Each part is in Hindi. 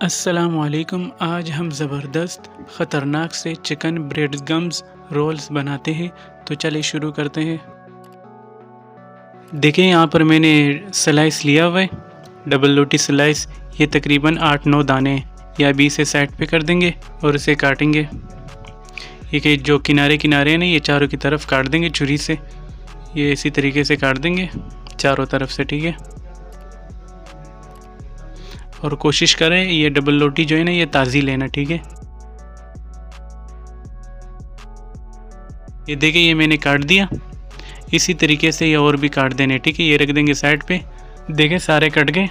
अस्सलामुअलैकुम। आज हम ज़बरदस्त ख़तरनाक से चिकन ब्रेड गम्स रोल्स बनाते हैं, तो चलिए शुरू करते हैं। देखिए यहाँ पर मैंने स्लाइस लिया हुआ है, डबल रोटी स्लाइस। ये तकरीबन 8-9 दाने हैं। या अभी इसे साइड पे कर देंगे और इसे काटेंगे। ये कि जो किनारे किनारे हैं ना, ये चारों की तरफ काट देंगे छुरी से। ये इसी तरीके से काट देंगे चारों तरफ से, ठीक है। और कोशिश करें ये डबल रोटी जो है ना, ये ताज़ी लेना, ठीक है। ये देखिए ये मैंने काट दिया। इसी तरीके से ये और भी काट देने, ठीक है। ये रख देंगे साइड पे। देखें सारे कट गए।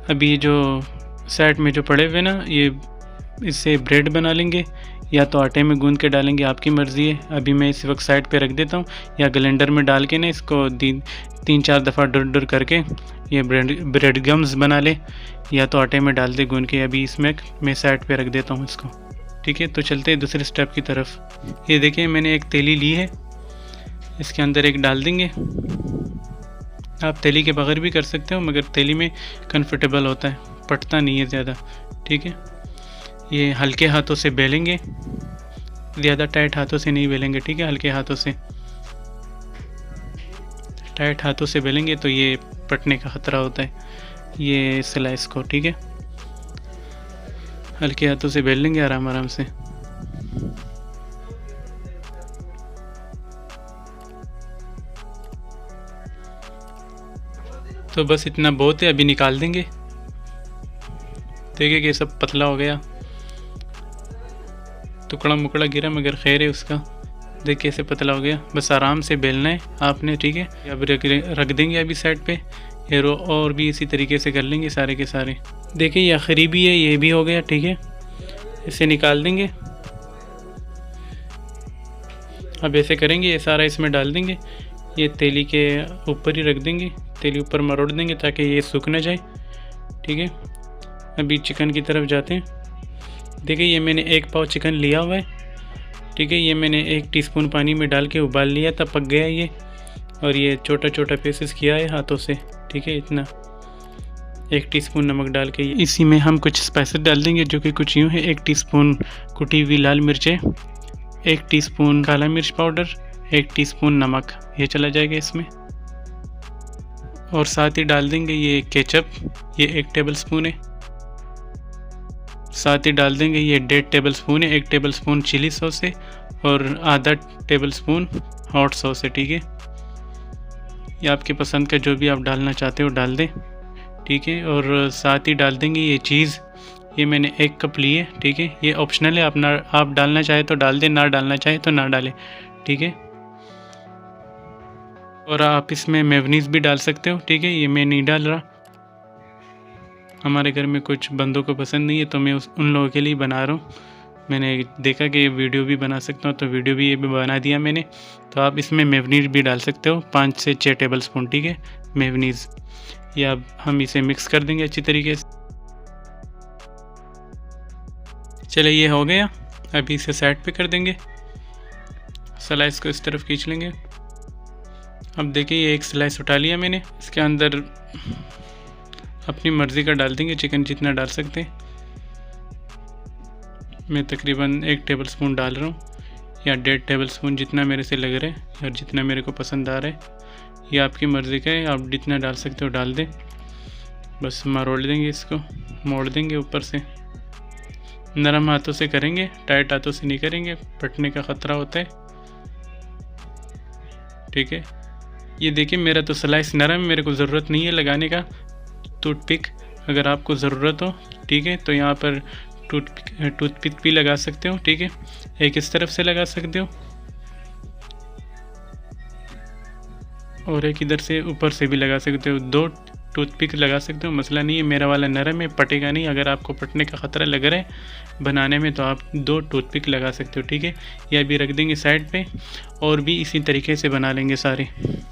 अभी जो साइड में जो पड़े हुए ना, ये इससे ब्रेड बना लेंगे, या तो आटे में गूंद के डालेंगे, आपकी मर्ज़ी है। अभी मैं इस वक्त साइड पे रख देता हूँ, या ग्राइंडर में डाल के ना इसको 3-4 दफ़ा डुर कर के ये ब्रेड गम्स बना ले, या तो आटे में डाल दे गूंद के। अभी इसमें मैं साइड पे रख देता हूँ इसको, ठीक है। तो चलते हैं दूसरे स्टेप की तरफ। ये देखिए मैंने एक तेली ली है, इसके अंदर एक डाल देंगे। आप तेली के बगैर भी कर सकते हो, मगर तेली में कंफर्टेबल होता है, पटता नहीं है ज़्यादा, ठीक है। ये हल्के हाथों से बेलेंगे, ज़्यादा टाइट हाथों से नहीं बेलेंगे, ठीक है। हल्के हाथों से, टाइट हाथों से बेलेंगे तो ये पटने का ख़तरा होता है ये स्लाइस को, ठीक है। हल्के हाथों से बेल लेंगे आराम आराम से। तो बस इतना बहुत है, अभी निकाल देंगे। देखिए कि सब पतला हो गया, टुकड़ा मुकड़ा गिरा मगर खैर है उसका। देख कैसे पतला हो गया। बस आराम से बेलना है आपने, ठीक है। अब रख देंगे अभी साइड पे। हेरो और भी इसी तरीके से कर लेंगे सारे के सारे। देखिए ये आखिरी भी है, ये भी हो गया, ठीक है। इसे निकाल देंगे। अब ऐसे करेंगे, ये सारा इसमें डाल देंगे, ये तेली के ऊपर ही रख देंगे, तेली ऊपर मरोड़ देंगे ताकि ये सूख ना जाए, ठीक है। अभी चिकन की तरफ जाते हैं। देखिए ये मैंने 1 पाव चिकन लिया हुआ है, ठीक है। ये मैंने 1 टीस्पून पानी में डाल के उबाल लिया, तब पक गया ये। और ये छोटा छोटा पीसेस किया है हाथों से, ठीक है। इतना 1 टीस्पून नमक डाल के इसी में हम कुछ स्पाइसेस डाल देंगे, जो कि कुछ यूँ है। 1 टीस्पून कुटी हुई लाल मिर्चें, 1 टीस्पून काला मिर्च पाउडर, 1 टीस्पून नमक, ये चला जाएगा इसमें। और साथ ही डाल देंगे ये केचप, ये 1 टेबल स्पून है। साथ ही डाल देंगे ये 1.5 टेबल स्पून है। 1 टेबल स्पून चिली सॉस है और आधा टेबल स्पून हॉट सॉस है, ठीक है। ये आपकी पसंद का जो भी आप डालना चाहते हो डाल दें, ठीक है। और साथ ही डाल देंगे ये चीज़, ये मैंने 1 कप लिए, ठीक है। ये ऑप्शनल है, आप डालना चाहे तो डाल दें, ना डालना चाहे तो ना डालें, ठीक है। और आप इसमें मेयोनीज़ भी डाल सकते हो, ठीक है। ये मैं नहीं डाल रहा, हमारे घर में कुछ बंदों को पसंद नहीं है, तो मैं उन लोगों के लिए बना रहा हूँ। मैंने देखा कि ये वीडियो भी बना सकता हूँ, तो वीडियो भी ये भी बना दिया मैंने। तो आप इसमें मेयोनीज़ भी डाल सकते हो, 5 से 6 टेबल स्पून, ठीक है, मेयोनीज़। या अब हम इसे मिक्स कर देंगे अच्छी तरीके से। चलिए ये हो गया। अभी इसे साइड पे कर देंगे, स्लाइस को इस तरफ खींच लेंगे। अब देखिए ये 1 स्लाइस उठा लिया मैंने, इसके अंदर अपनी मर्ज़ी का डाल देंगे, चिकन जितना डाल सकते हैं। मैं तकरीबन 1 टेबल स्पून डाल रहा हूँ, या 1.5 टेबल स्पून, जितना मेरे से लग रहा है और जितना मेरे को पसंद आ रहा है। ये आपकी मर्ज़ी का है, आप जितना डाल सकते हो डाल दें। बस मरोड़ देंगे इसको, मोड़ देंगे ऊपर से। नरम हाथों से करेंगे, टाइट हाथों से नहीं करेंगे, फटने का ख़तरा होता है, ठीक है। ये देखिए मेरा तो स्लाइस नरम, मेरे को ज़रूरत नहीं है लगाने का टूथपिक। अगर आपको ज़रूरत हो, ठीक है, तो यहाँ पर टूथपिक भी लगा सकते हो, ठीक है। एक इस तरफ से लगा सकते हो और एक इधर से ऊपर से भी लगा सकते हो। 2 टूथपिक लगा सकते हो, मसला नहीं है। मेरा वाला नरम है, पटेगा नहीं। अगर आपको पटने का ख़तरा लग रहा है बनाने में, तो आप 2 टूथपिक लगा सकते हो, ठीक है। यह भी रख देंगे साइड पे, और भी इसी तरीके से बना लेंगे सारे।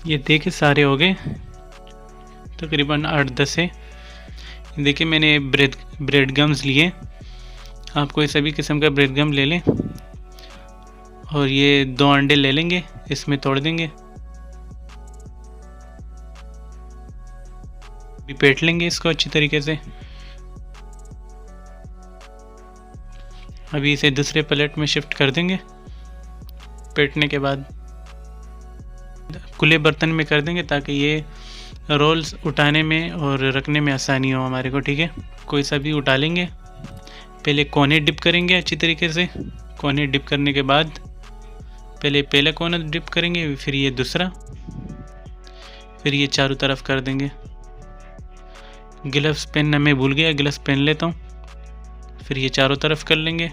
ये देखिए सारे हो गए, तकरीबन 8-10 है। देखिए मैंने ब्रेड गम्स लिए, आप कोई सभी किस्म का ब्रेड गम ले लें। और ये 2 अंडे ले लेंगे, इसमें तोड़ देंगे, लपेट लेंगे इसको अच्छी तरीके से। अभी इसे दूसरे प्लेट में शिफ्ट कर देंगे। पेटने के बाद खुले बर्तन में कर देंगे ताकि ये रोल्स उठाने में और रखने में आसानी हो हमारे को, ठीक है। कोई सा भी उठा लेंगे। पहले कोने डिप करेंगे अच्छी तरीके से। कोने डिप करने के बाद पहले कोना डिप करेंगे, फिर ये दूसरा, फिर ये चारों तरफ कर देंगे। ग्लव्स पहनना मैं भूल गया, ग्लव्स पहन लेता हूँ। फिर ये चारों तरफ कर लेंगे।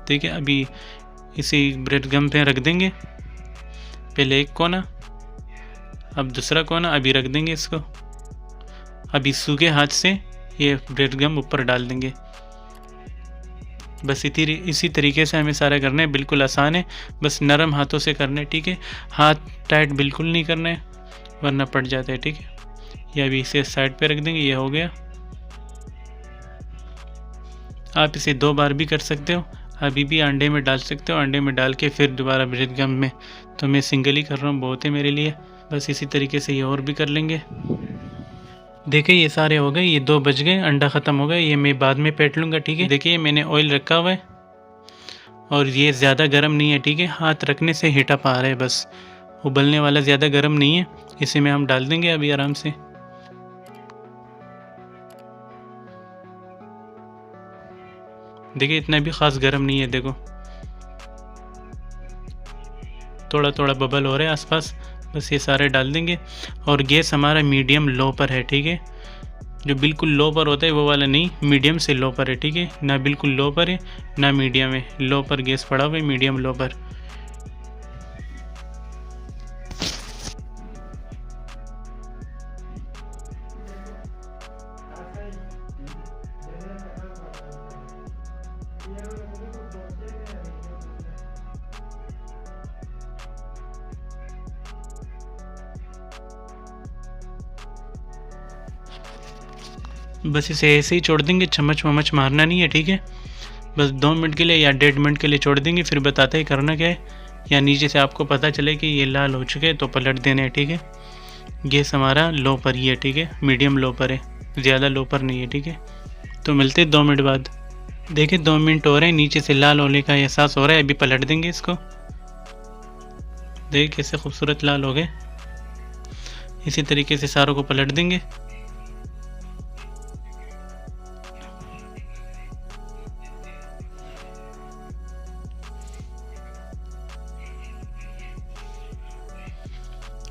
ठीक है, अभी इसी ब्रेड गम पे रख देंगे। पहले एक कोना, अब दूसरा कोना, अभी रख देंगे इसको। अभी सूखे हाथ से ये ब्रेड गम ऊपर डाल देंगे। बस इसी तरीके से हमें सारा करना है। बिल्कुल आसान है, बस नरम हाथों से करना है, ठीक है। हाथ टाइट बिल्कुल नहीं करना है वरना पड़ जाता है, ठीक है। ये अभी इसे साइड पे रख देंगे। ये हो गया। आप इसे 2 बार भी कर सकते हो। अभी भी अंडे में डाल सकते हो, अंडे में डाल के फिर दोबारा ब्रेड गम में। तो मैं सिंगल ही कर रहा हूँ, बहुत है मेरे लिए। बस इसी तरीके से ये और भी कर लेंगे। देखिए ये सारे हो गए, ये 2 बज गए, अंडा ख़त्म हो गया। ये मैं बाद में पेट लूँगा, ठीक है। देखिए मैंने ऑयल रखा हुआ है और ये ज़्यादा गर्म नहीं है, ठीक है। हाथ रखने से हीटअप आ रहा है, बस उबलने वाला, ज़्यादा गर्म नहीं है। इसे में हम डाल देंगे अभी आराम से। देखिए इतना भी ख़ास गर्म नहीं है, देखो थोड़ा थोड़ा बबल हो रहा है आसपास। बस ये सारे डाल देंगे और गैस हमारा मीडियम लो पर है, ठीक है। जो बिल्कुल लो पर होता है वो वाला नहीं, मीडियम से लो पर है, ठीक है। ना बिल्कुल लो पर है ना मीडियम है, लो पर गैस पड़ा हुआ है, मीडियम लो पर। बस इसे ऐसे ही छोड़ देंगे, चम्मच वम्मच मारना नहीं है, ठीक है। बस 2 मिनट के लिए या 1.5 मिनट के लिए छोड़ देंगे, फिर बताते हैं करना क्या है। या नीचे से आपको पता चले कि ये लाल हो चुके हैं तो पलट देने हैं, ठीक है। गैस हमारा लो पर ही है, ठीक है, मीडियम लो पर है, ज़्यादा लो पर नहीं है, ठीक है। तो मिलते हैं 2 मिनट बाद। देखिए 2 मिनट हो रहे हैं, नीचे से लाल होने का एहसास हो रहा है। अभी पलट देंगे इसको। देखिए कैसे खूबसूरत लाल हो गए। इसी तरीके से सारों को पलट देंगे।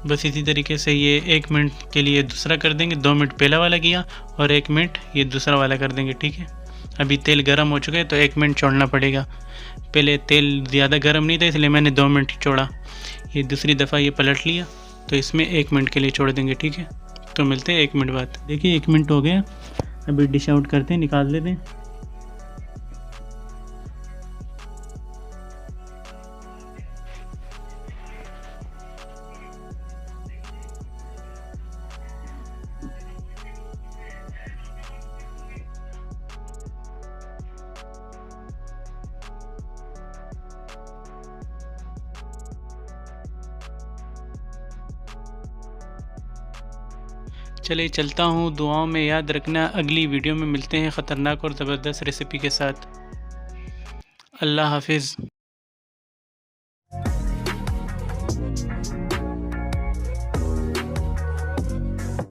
बस इसी तरीके से ये 1 मिनट के लिए दूसरा कर देंगे। 2 मिनट पहला वाला किया और 1 मिनट ये दूसरा वाला कर देंगे, ठीक है। अभी तेल गर्म हो चुका है तो 1 मिनट छोड़ना पड़ेगा। पहले तेल ज़्यादा गर्म नहीं था इसलिए मैंने 2 मिनट छोड़ा। ये दूसरी दफ़ा ये पलट लिया तो इसमें 1 मिनट के लिए छोड़ देंगे, ठीक है। तो मिलते हैं 1 मिनट बाद। देखिए 1 मिनट हो गया, अभी डिश आउट करते हैं, निकाल लेते हैं। चलिए चलता हूँ, दुआओं में याद रखना। अगली वीडियो में मिलते हैं ख़तरनाक और ज़बरदस्त रेसिपी के साथ। अल्लाह हाफिज़।